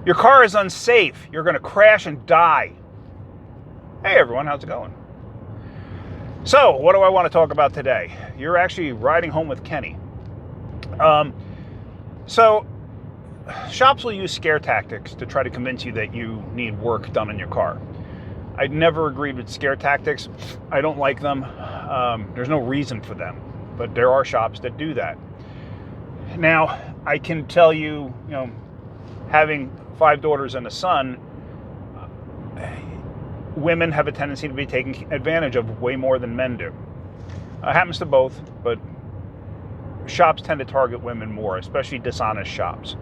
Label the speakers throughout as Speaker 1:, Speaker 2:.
Speaker 1: Your car is unsafe. You're going to crash and die. Hey everyone, how's it going? So, what do I want to talk about today? You're actually riding home with Kenny. So, shops will use scare tactics to try to convince you that you need work done on your car. I never agreed with scare tactics. I don't like them. There's no reason for them, but there are shops that do that. Now, I can tell you, having 5 daughters and a son, women have a tendency to be taken advantage of way more than men do. It happens to both, but shops tend to target women more, especially dishonest shops.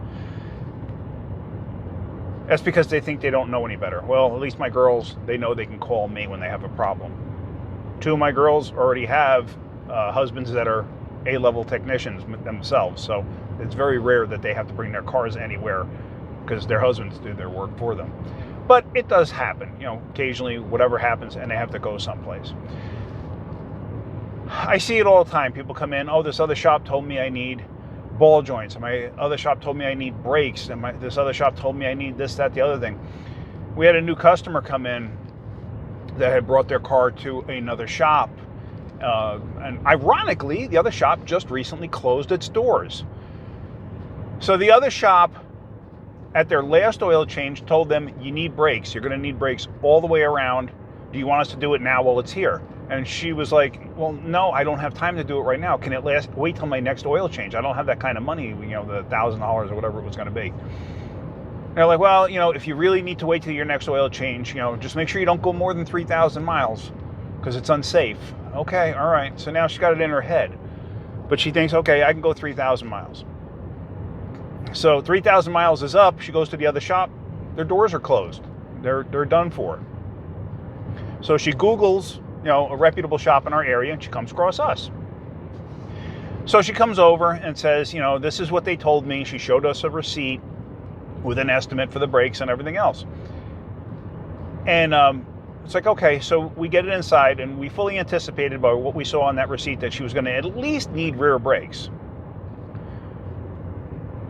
Speaker 1: That's because they think they don't know any better. Well, at least my girls, they know they can call me when they have a problem. 2 of my girls already have husbands that are A-level technicians themselves, so it's very rare that they have to bring their cars anywhere because their husbands do their work for them. But it does happen, occasionally whatever happens and they have to go someplace. I see it all the time. People come in, oh, this other shop told me I need ball joints, and my other shop told me I need brakes, and this other shop told me I need this, that, the other thing. We had a new customer come in that had brought their car to another shop, and ironically, the other shop just recently closed its doors. So the other shop, at their last oil change, told them, you need brakes. You're going to need brakes all the way around. Do you want us to do it now while it's here? And she was like, well, no, I don't have time to do it right now. Can it wait till my next oil change? I don't have that kind of money, the $1,000 or whatever it was going to be. And they're like, well, if you really need to wait till your next oil change, just make sure you don't go more than 3,000 miles because it's unsafe. Okay, all right. So now she's got it in her head. But she thinks, okay, I can go 3,000 miles. So 3,000 miles is up. She goes to the other shop. Their doors are closed. They're done for. So she Googles, a reputable shop in our area, and she comes across us. So she comes over and says, this is what they told me. She showed us a receipt with an estimate for the brakes and everything else. And it's like, okay, so we get it inside, and we fully anticipated by what we saw on that receipt that she was going to at least need rear brakes.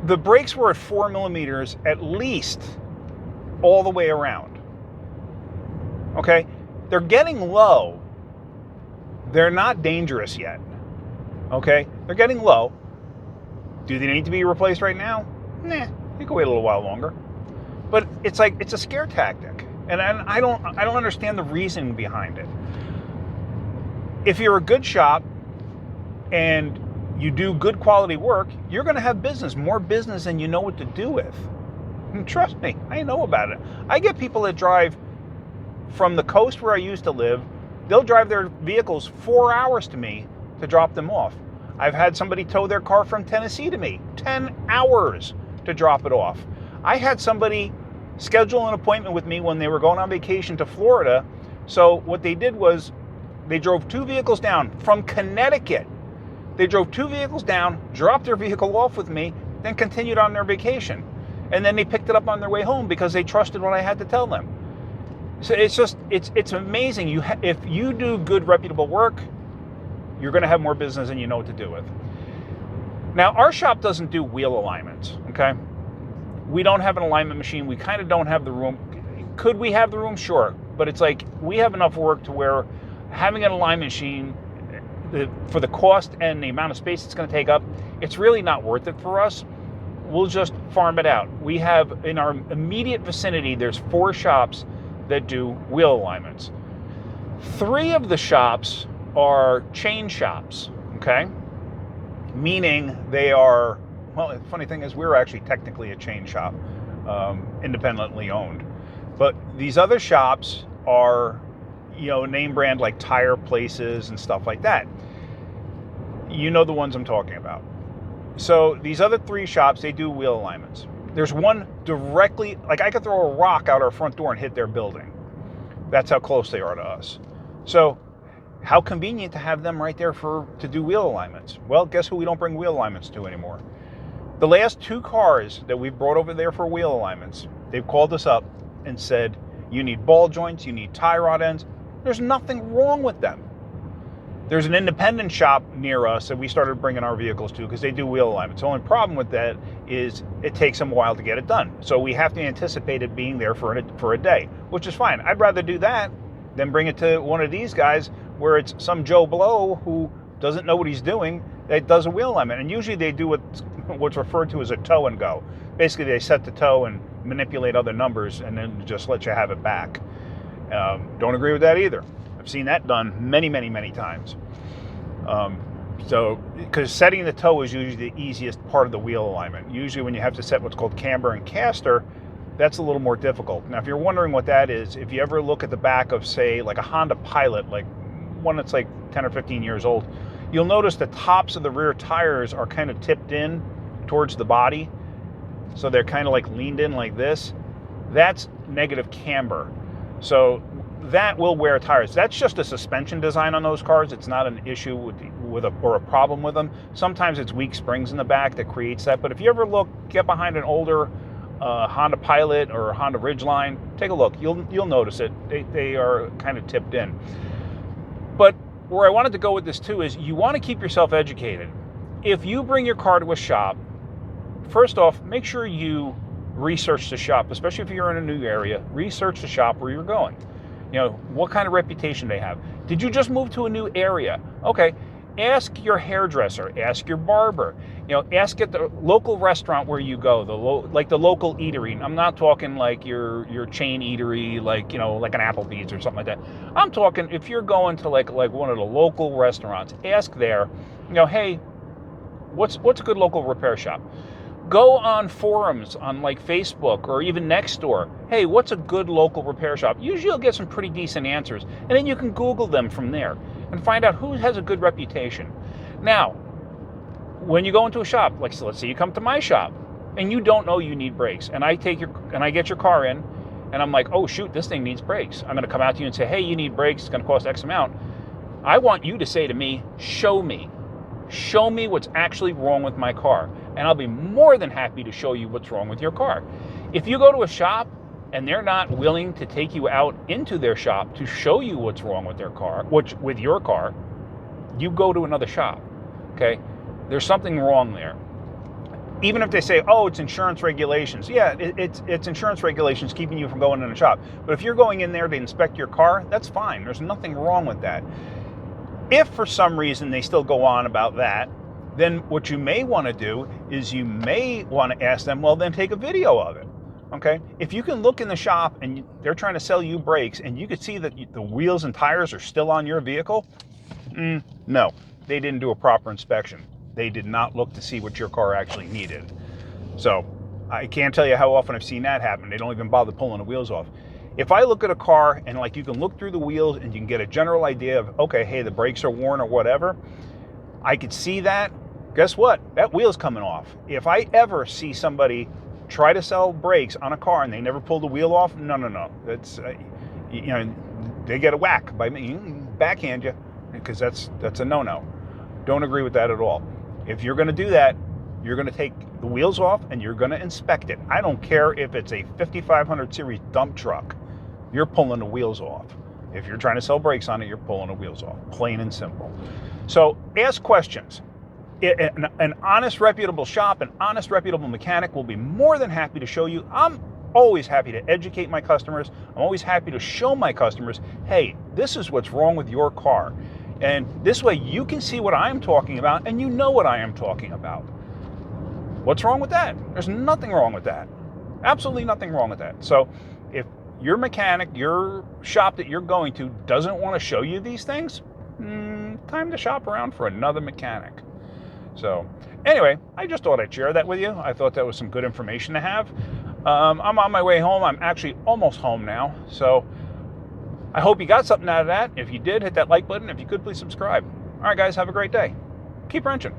Speaker 1: The brakes were at 4 millimeters at least all the way around. Okay? They're getting low. They're not dangerous yet. Okay? They're getting low. Do they need to be replaced right now? Nah, you can wait a little while longer. But it's a scare tactic. And I don't understand the reason behind it. If you're a good shop and you do good quality work, you're going to have business, more business than you know what to do with. And trust me, I know about it. I get people that drive from the coast where I used to live. They'll drive their vehicles 4 hours to me to drop them off. I've had somebody tow their car from Tennessee to me, 10 hours to drop it off. I had somebody schedule an appointment with me when they were going on vacation to Florida. So what they did was they drove 2 vehicles down from Connecticut. They drove 2 vehicles down, dropped their vehicle off with me, then continued on their vacation. And then they picked it up on their way home because they trusted what I had to tell them. So it's amazing. If you do good, reputable work, you're going to have more business than you know what to do with. Now, our shop doesn't do wheel alignments, okay? We don't have an alignment machine. We kind of don't have the room. Could we have the room? Sure. But it's like we have enough work to where having an alignment machine, for the cost and the amount of space it's going to take up, it's really not worth it for us. We'll just farm it out. We have, in our immediate vicinity, there's 4 shops that do wheel alignments. 3 of the shops are chain shops, okay? Meaning they are, well, the funny thing is we're actually technically a chain shop, independently owned. But these other shops are, name brand like tire places and stuff like that. You know the ones I'm talking about. So these other 3 shops, they do wheel alignments. There's one directly, like I could throw a rock out our front door and hit their building. That's how close they are to us. So how convenient to have them right there to do wheel alignments. Well, guess who we don't bring wheel alignments to anymore? The last 2 cars that we've brought over there for wheel alignments, they've called us up and said, you need ball joints, you need tie rod ends. There's nothing wrong with them. There's an independent shop near us that we started bringing our vehicles to because they do wheel alignments. The only problem with that is it takes them a while to get it done. So we have to anticipate it being there for a day, which is fine. I'd rather do that than bring it to one of these guys where it's some Joe Blow who doesn't know what he's doing that does a wheel alignment. And usually they do what's referred to as a tow and go. Basically, they set the tow and manipulate other numbers and then just let you have it back. Don't agree with that either. I've seen that done many, many, many times. Because setting the toe is usually the easiest part of the wheel alignment. Usually when you have to set what's called camber and caster, that's a little more difficult. Now, if you're wondering what that is, if you ever look at the back of, say, like a Honda Pilot, like one that's like 10 or 15 years old, you'll notice the tops of the rear tires are kind of tipped in towards the body. So they're kind of like leaned in like this. That's negative camber. So that will wear tires. That's just a suspension design on those cars. It's not an issue or a problem with them. Sometimes it's weak springs in the back that creates that. But if you ever get behind an older Honda Pilot or Honda Ridgeline, take a look. You'll notice it. They are kind of tipped in. But where I wanted to go with this too is you want to keep yourself educated. If you bring your car to a shop, first off, make sure you research the shop, especially if you're in a new area. Research the shop where you're going. You know, what kind of reputation they have. Did you just move to a new area? Okay, ask your hairdresser, ask your barber, you know, ask at the local restaurant where you go, like the local eatery. I'm not talking like your chain eatery, like, you know, like an Applebee's or something like that. I'm talking if you're going to like one of the local restaurants, ask there, you know, hey, what's a good local repair shop? Go on forums on like Facebook or even Nextdoor. Hey, what's a good local repair shop? Usually you'll get some pretty decent answers. And then you can Google them from there and find out who has a good reputation. Now, when you go into a shop, like so let's say you come to my shop and you don't know you need brakes, and I get your car in and I'm like, oh shoot, this thing needs brakes. I'm gonna come out to you and say, hey, you need brakes, it's gonna cost X amount. I want you to say to me, show me what's actually wrong with my car, and I'll be more than happy to show you what's wrong with your car. If you go to a shop and they're not willing to take you out into their shop to show you what's wrong with their car, with your car, you go to another shop, okay? There's something wrong there. Even if they say, oh, it's insurance regulations. Yeah, it's insurance regulations keeping you from going in a shop. But if you're going in there to inspect your car, that's fine. There's nothing wrong with that. If for some reason they still go on about that, then what you may want to do is you may want to ask them, well, then take a video of it, okay? If you can look in the shop and they're trying to sell you brakes and you can see that the wheels and tires are still on your vehicle, no, they didn't do a proper inspection. They did not look to see what your car actually needed. So I can't tell you how often I've seen that happen. They don't even bother pulling the wheels off. If I look at a car and like you can look through the wheels and you can get a general idea of, okay, hey, the brakes are worn or whatever, I could see that. Guess what? That wheel's coming off. If I ever see somebody try to sell brakes on a car and they never pull the wheel off, no. That's, you know, they get a whack by me, backhand you, because that's a no-no. Don't agree with that at all. If you're going to do that, you're going to take the wheels off and you're going to inspect it. I don't care if it's a 5500 series dump truck. You're pulling the wheels off. If you're trying to sell brakes on it, you're pulling the wheels off. Plain and simple. So ask questions. An honest, reputable shop, an honest, reputable mechanic will be more than happy to show you. I'm always happy to educate my customers. I'm always happy to show my customers, hey, this is what's wrong with your car. And this way you can see what I'm talking about and you know what I am talking about. What's wrong with that? There's nothing wrong with that. Absolutely nothing wrong with that. So if your mechanic, your shop that you're going to doesn't want to show you these things, time to shop around for another mechanic. So anyway, I just thought I'd share that with you. I thought that was some good information to have. I'm on my way home. I'm actually almost home now. So I hope you got something out of that. If you did, hit that like button. If you could, please subscribe. All right, guys, have a great day. Keep wrenching.